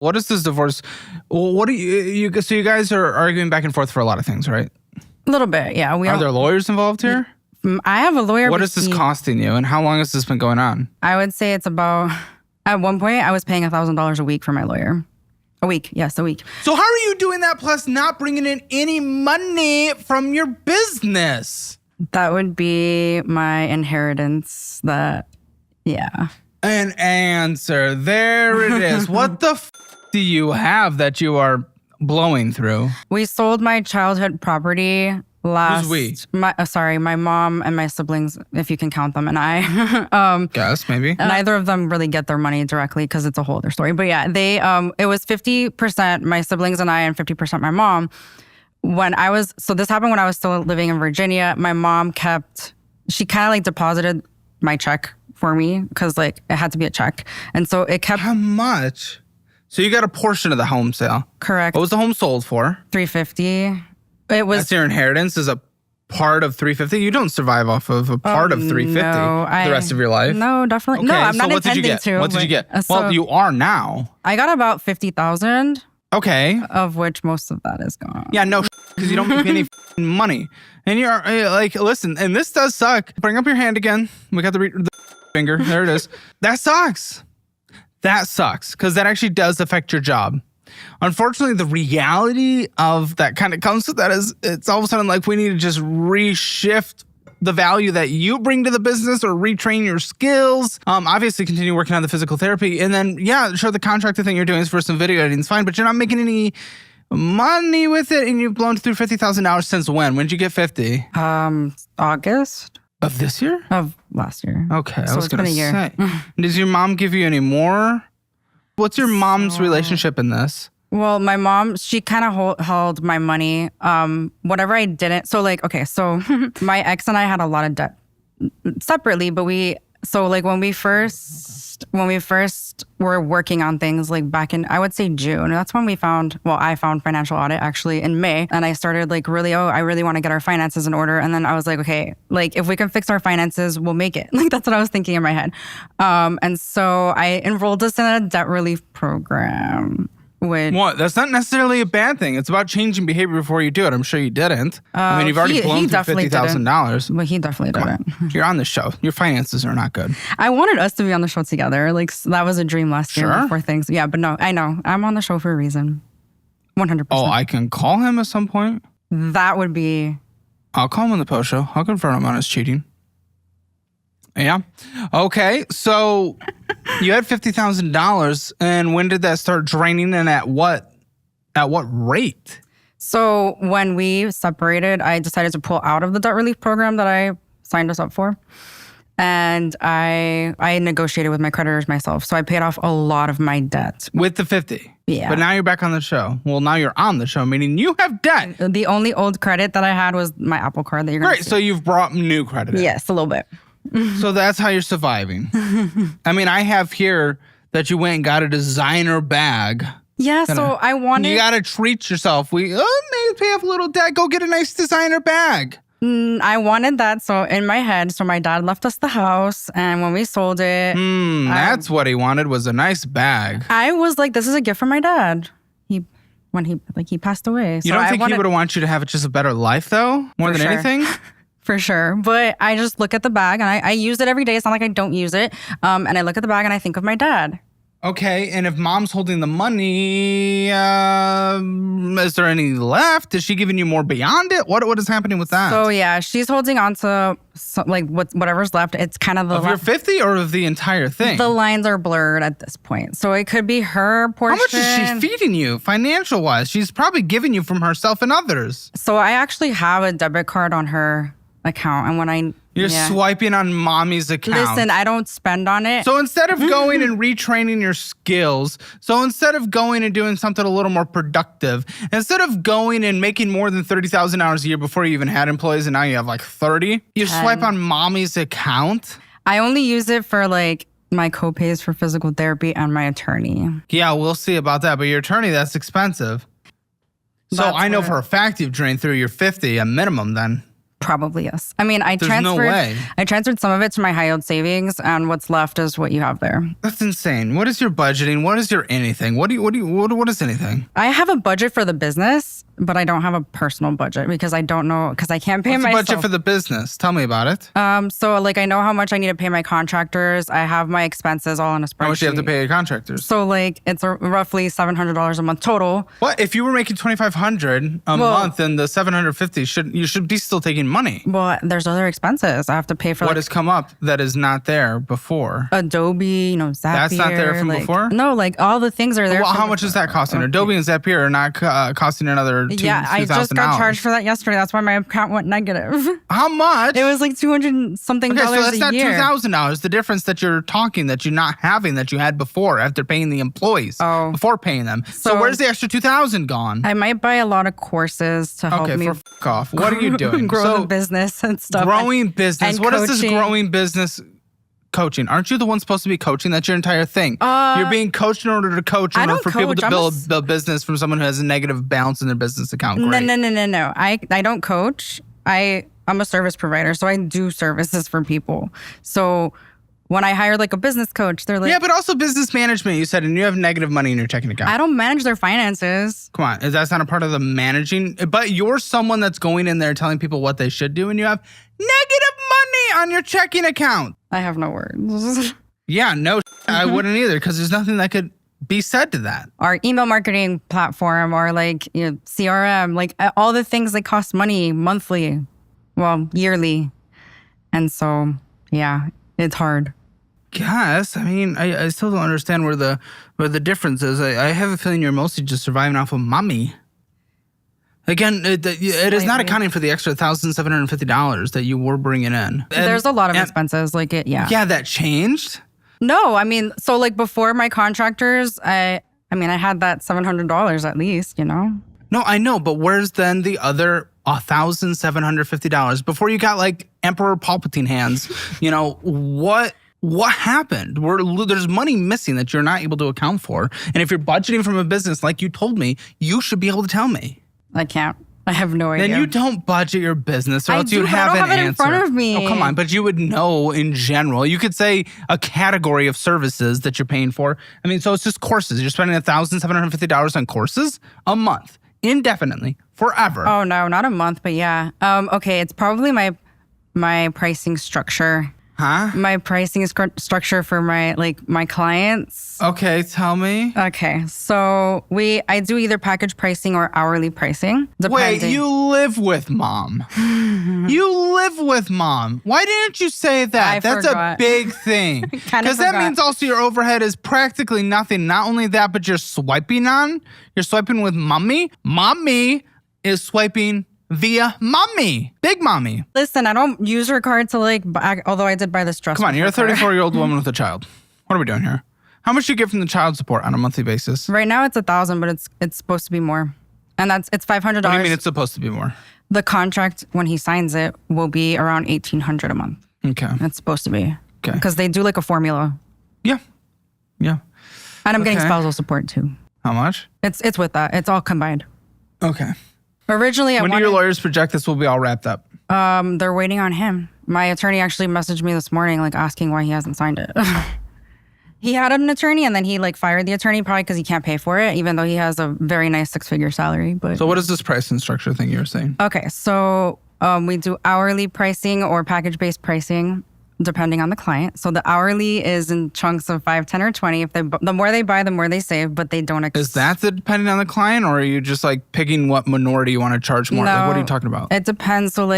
What is this divorce? What do you so you guys are arguing back and forth for a lot of things, right? A little bit, yeah. Are there lawyers involved here? I have a lawyer. What is this costing you, and how long has this been going on? I would say it's about, at one point, I was paying $1,000 a week for my lawyer. A week, yes, a week. So how are you doing that plus not bringing in any money from your business? That would be my inheritance. An answer. There it is. What the do you have that you are blowing through? We sold my childhood property last. Who's we? My mom and my siblings, if you can count them, and I. Guess maybe. Neither of them really get their money directly because it's a whole other story. But yeah, they. It was 50% my siblings and I, and 50% my mom. So this happened when I was still living in Virginia. My mom she kind of like deposited my check for me because like it had to be a check. And so it kept. How much? So you got a portion of the home sale. Correct. What was the home sold for? $350. It was. That's your inheritance is a part of $350. You don't survive off of a part of $350 the rest of your life. No, definitely. Okay, no, I'm not intending to. What did you get? Well, you are now. I got about $50,000. Okay. Of which most of that is gone. Yeah, no, because you don't make any money. And you're like, listen, and this does suck. Bring up your hand again. We got the finger. There it is. That sucks. That sucks because that actually does affect your job. Unfortunately, the reality of that kind of comes with that is it's all of a sudden like we need to just reshift the value that you bring to the business or retrain your skills. Obviously, continue working on the physical therapy. And then, yeah, sure, the contractor thing you're doing is for some video editing is fine, but you're not making any money with it. And you've blown through $50,000 since when? When did you get 50? August. Of this year? Of last year. Okay, so I was going to say. Been a year. Does your mom give you any more? What's your mom's relationship in this? Well, my mom, she kind of held my money. Whatever I didn't. So like, okay, so my ex and I had a lot of debt separately, but when we first were working on things like back in, I would say June, that's when I found Financial Audit actually in May. And I started like I really want to get our finances in order. And then I was like, okay, like if we can fix our finances, we'll make it. Like that's what I was thinking in my head. And so I enrolled us in a debt relief program. What? That's not necessarily a bad thing. It's about changing behavior before you do it. I'm sure you didn't. I mean, you've already blown through $50,000. But he definitely didn't. You're on the show. Your finances are not good. I wanted us to be on the show together. Like that was a dream last year before things. Yeah, but no, I know. I'm on the show for a reason. 100%. Oh, I can call him at some point? That would be... I'll call him on the post show. I'll confront him on his cheating. Yeah. Okay. So you had $50,000, and when did that start draining, and at what rate? So when we separated, I decided to pull out of the debt relief program that I signed us up for. And I negotiated with my creditors myself. So I paid off a lot of my debt. With the 50? Yeah. But now you're back on the show. Well, now you're on the show, meaning you have debt. The only old credit that I had was my Apple card that you're going to see. So you've brought new credit in. Yes, a little bit. So that's how you're surviving. I mean, I have here that you went and got a designer bag. Yeah, so I wanted... You got to treat yourself. Maybe pay off a little debt. Go get a nice designer bag. I wanted that, so in my head, so my dad left us the house, and when we sold it... that's what he wanted, was a nice bag. I was like, this is a gift from my dad. When he passed away. You don't think he would have wanted you to have just a better life, though? More than anything? For sure. But I just look at the bag, and I use it every day. It's not like I don't use it. And I look at the bag, and I think of my dad. Okay, and if mom's holding the money, is there any left? Is she giving you more beyond it? What is happening with that? So yeah, she's holding on to whatever's left. It's kind of of your 50 or of the entire thing. The lines are blurred at this point, so it could be her portion. How much is she feeding you, financial wise? She's probably giving you from herself and others. So I actually have a debit card on her account, and when You're swiping on mommy's account. Listen, I don't spend on it. So instead of going and retraining your skills, so instead of going and doing something a little more productive, instead of going and making more than 30,000 hours a year before you even had employees and now you have like 30, you swipe on mommy's account. I only use it for like my co-pays for physical therapy and my attorney. Yeah, we'll see about that. But your attorney, that's expensive. So I know for a fact you've drained through your 50, a minimum then. Probably, yes. I mean, There's no way. I transferred some of it to my high yield savings, and what's left is what you have there. That's insane. What is your budgeting? What is your anything? What is anything? I have a budget for the business, but I don't have a personal budget because I don't know, because I can't pay What's myself. the budget for the business? Tell me about it. So like I know how much I need to pay my contractors. I have my expenses all on a spreadsheet. How much do you have to pay your contractors? So like it's roughly $700 a month total. What if you were making $2,500 a month, then the $750 you should be still taking money? Well, there's other expenses I have to pay for. What has come up that is not there before? Adobe, Zapier. That's not there from before? No, like all the things are there. Well, how much is that costing? Adobe and Zapier are not costing another $2,000. Yeah, I just got charged for that yesterday. That's why my account went negative. How much? It was like $200 something Okay, so that's not year. $2,000. The difference that you're talking that you're not having that you had before after paying the employees before paying them. So where's the extra $2,000 gone? I might buy a lot of courses to help me. Okay, off. What are you doing? Grow the business and stuff. Growing business. And what is this coaching. growing business? Coaching. Aren't you the one supposed to be coaching? That's your entire thing. You're being coached in order to coach, in order for people to build business from someone who has a negative balance in their business account. Great. No. I don't coach. I'm a service provider, so I do services for people. So when I hire like a business coach, they're like, yeah, but also business management. You said, and you have negative money in your checking account. I don't manage their finances. Come on, that's not a part of the managing. But you're someone that's going in there telling people what they should do, and you have negative money on your checking account. I have no words. Yeah, no, I wouldn't either, because there's nothing that could be said to that. Our email marketing platform, or like CRM, like all the things that cost money monthly, well, yearly. And so, yeah, it's hard. Yes, I mean, I still don't understand where the difference is. I have a feeling you're mostly just surviving off of mommy. Again, it is not accounting for the extra $1,750 that you were bringing in. There's a lot of expenses, like it, yeah. Yeah, that changed. No, I mean, so like before my contractors, I had that $700 at least, No, I know, but where's then the other $1,750 before you got like Emperor Palpatine hands? What happened? There's money missing that you're not able to account for. And if you're budgeting from a business like you told me, you should be able to tell me. I can't. I have no idea. Then you don't budget your business, or else you'd have an answer. I don't have it in front of me. Oh, come on. But you would know in general. You could say a category of services that you're paying for. I mean, so it's just courses. You're spending $1,750 on courses a month, indefinitely, forever. Oh, no, not a month, but yeah. Okay, it's probably my pricing structure. Huh? My pricing structure for my clients. Okay, tell me. Okay, so I do either package pricing or hourly pricing. Depending. Wait, you live with mom. You live with mom. Why didn't you say that? That's forgot. a big thing. Because that means also your overhead is practically nothing. Not only that, but you're swiping with mommy. Mommy is swiping via mommy, big mommy. Listen, I don't use her card to although I did buy this dress. Come on, you're a 34-year-old woman with a child. What are we doing here? How much do you get from the child support on a monthly basis? Right now it's $1,000, but it's supposed to be more. And it's $500. What do you mean it's supposed to be more? The contract, when he signs it, will be around $1,800 a month. Okay. It's supposed to be. Okay. Because they do like a formula. Yeah. And I'm getting spousal support too. How much? It's with that. It's all combined. Okay. Originally, when do your lawyers project this will be all wrapped up? They're waiting on him. My attorney actually messaged me this morning, asking why he hasn't signed it. He had an attorney, and then he fired the attorney probably because he can't pay for it, even though he has a very nice 6-figure salary. But so, what is this pricing structure thing you were saying? Okay, so we do hourly pricing or package-based pricing, depending on the client. So the hourly is in chunks of 5, 10, or 20. The more they buy, the more they save, but they don't. Is that depending on the client, or are you just picking what minority you want to charge more? No, what are you talking about? It depends. So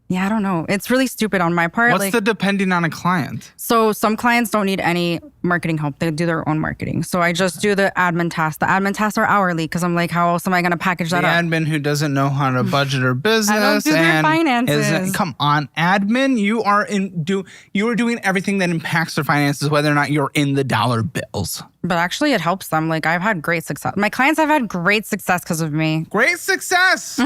yeah, I don't know. It's really stupid on my part. What's the depending on a client? So some clients don't need any marketing help. They do their own marketing. So I just do the admin tasks. The admin tasks are hourly because I'm how else am I going to package that up? The admin who doesn't know how to budget her business. I don't do their finances. Come on, admin. You are doing everything that impacts their finances, whether or not you're in the dollar bills. But actually, it helps them. I've had great success. My clients have had great success because of me. Great success.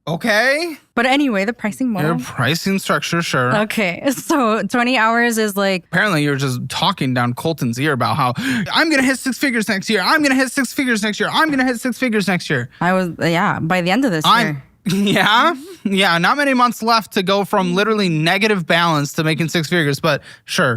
Okay. But anyway, the pricing model. Your pricing structure, sure. Okay. So 20 hours is Apparently you're just talking down Colton's ear about how I'm going to hit 6 figures next year. I'm going to hit 6 figures next year. I'm going to hit 6 figures next year. I was, by the end of this year. Yeah. Yeah. Not many months left to go from literally negative balance to making six figures, but sure.